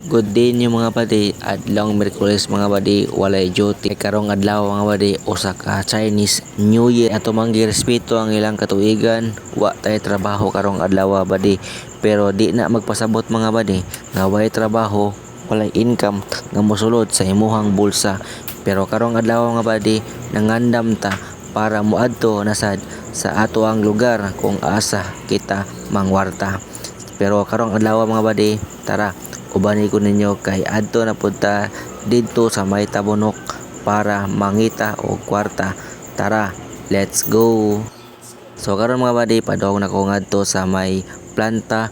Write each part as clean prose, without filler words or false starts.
Good day niyo mga buddy, adlong Miyerkules mga buddy, walay duty. Karong adlaw mga buddy, usa ka Chinese New Year. Ato man girespeto ang ilang katuigan, wa tay trabaho karong adlaw buddy. Pero di na magpasabot mga buddy, nga way trabaho, walay income nga mosulod sa imuhang bulsa. Pero karong adlaw mga buddy, nangandam ta para muadto na sad sa ato ang lugar kung asa kita mangwarta. Pero karong adlaw mga buddy, tara ubani ko ninyo kay adto na punta dito sa may tabunok para mangita og kwarta. Tara, let's go. So karon mga buddy, padong na ko ngadto sa may planta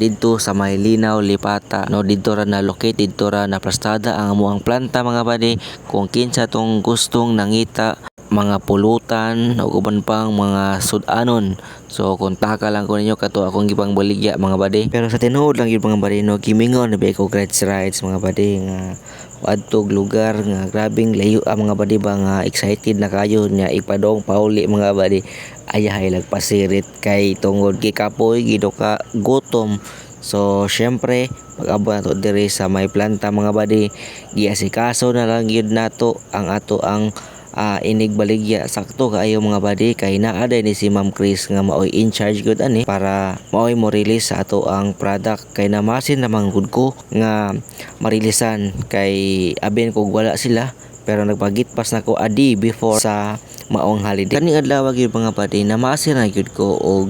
dito sa may Linaw Lipata, no? Dito ra na locate, dito ra na plastada ang amuang planta mga buddy. Kung kinsa tong gustong nangita mga pulutan o uban pang mga sudanon, so kontaka lang ko ninyo kato akong gipang baligya mga buddy. Pero sa tinuod lang yun mga buddy, no, gimingon na ba ko rides mga buddy nga adtog lugar nga grabing layo mga buddy ba, nga excited na kayo nya ipadong pauli mga buddy. Ayahay lagpasirit kay tungod gikapoy giduka gutom. So syempre pag-abot nato diri sa may planta mga buddy, giasikaso na lang yun nato ang ato ang inig baligya. Sakto kaayo mga buddy kay naa day ni si Ma'am Chris nga maoy in charge gud ani para maoy mo release sa ato ang product. Kay namasin namang gud ko nga marilisan kay abin kog wala sila, pero nagpagitpas na ko adi before sa maong holiday. Kaning adlaw gyud mga buddy, namasin na gyud ko og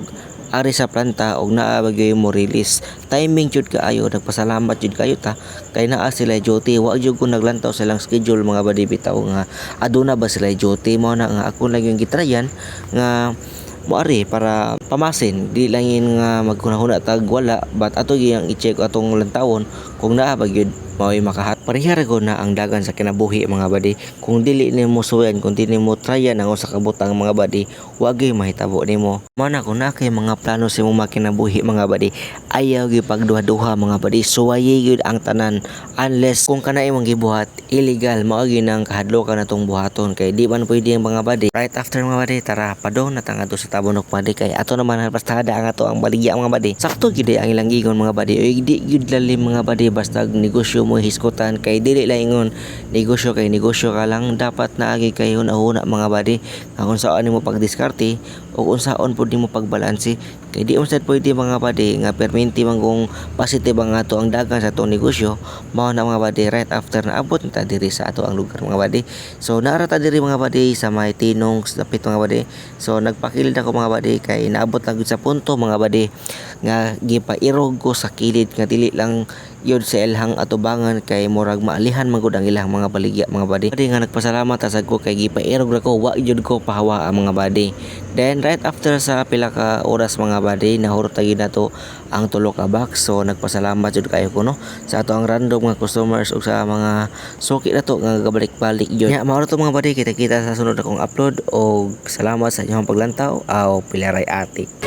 ari sa planta og naa bagay mo release. Timing jud kaayo, nagpasalamat jud kayo ta kay naa sila duty. Wa jud ko naglantaw sa ilang schedule mga buddy, bitaw nga aduna ba sila duty mo na nga ako lang yung gitrayan nga moari para pamasin, di lang yun nga maghunahuna tag wala, but ato gyang i-check atong lantawon kung naa ba gyud mao'y makahat. Parehara ko na ang dagan sa kinabuhi mga buddy. Kung dili nimo suyan, kung dili mo tryan ang usa ka butang mga buddy, wagay mahitabo nimo. Mana kung na kay mga plano sa imong makinabuhi mga buddy, ayaw gyud pagduha-duha mga buddy. Suwaye gyud ang tanan unless kung kana imong gibuhat illegal, mao gyud nang kahadlokan natong buhaton kay di man pwede ang mga buddy. Right after mga buddy, tara padong na tangadto sa tabunok buddy kay ato naman ang pastada ang ato ang baligya mga buddy. Sakto gyud ang ilang gigon mga buddy. Oy di gyud lalim mga buddy, basta negosyo mo hiskutan kay dili lang ingon negosyo kay negosyo ka lang. Dapat naagi kay hunahuna mga buddy nga kung saan nimo pagdiskarte o kung saan pud nimo pagbalanse. Kay di man sad pwede mga buddy nga perminti man kung positive ang ato ang dagan sa atong negosyo. Mao na mga buddy, right after na abot ta diri sa ato ang lugar mga buddy. So naara ta diri mga buddy sa may Tinong dapit mga buddy. So nagpakilid ako mga buddy kay naabot na gud sa punto mga buddy nga gipairog ko sa kilid nga dili lang yun sa ilhang atubangan kay murag maalihan man gud ang ilang mga baligya mga buddy. Buddy nga nagpasalamat asad ko kay gipairog ra ko, wa jud ko pahawa ang mga buddy. Then right after sa pila ka oras mga buddy, nahurot gyud nato ang tulo ka box. So nagpasalamat jud kayo ko no sa ato ang random nga customers ug sa mga suki nato nga gabalik-balik jud. Nya mao to mga buddy, kita-kita sa sunod akong upload og salamat sa inyong paglantaw. Aw pilaray ati.